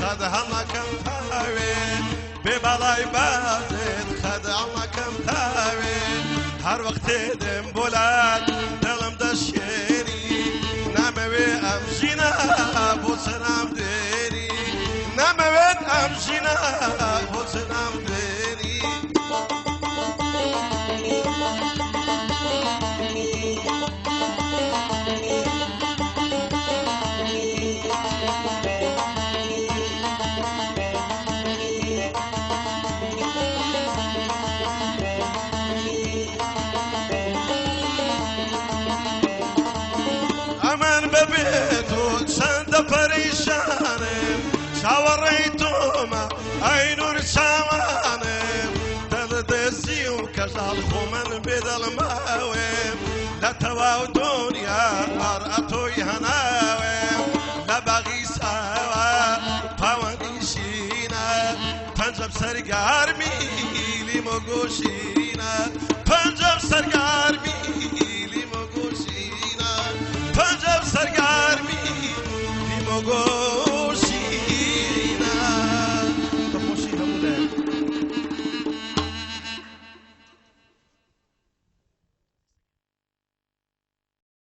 خد همکم تاوی به بالای بازد خد همکم تاوی هر وقت دم بلند دلم دشیری نموی امجینا بوسنم دیری نموید امجینا بوسنم دیری ببيتو سند پریشانم شاوریتوما ای نور شوانم دل دزیو کجال خومن بدل ماوم لتواو دنیا اراتوی هناوم لبغی سوا پاوندیشینا پنجاب سرگار میلی مگوشینا پنجاب سرگار میلی مگوشینا پنجاب سرگرمی لیمو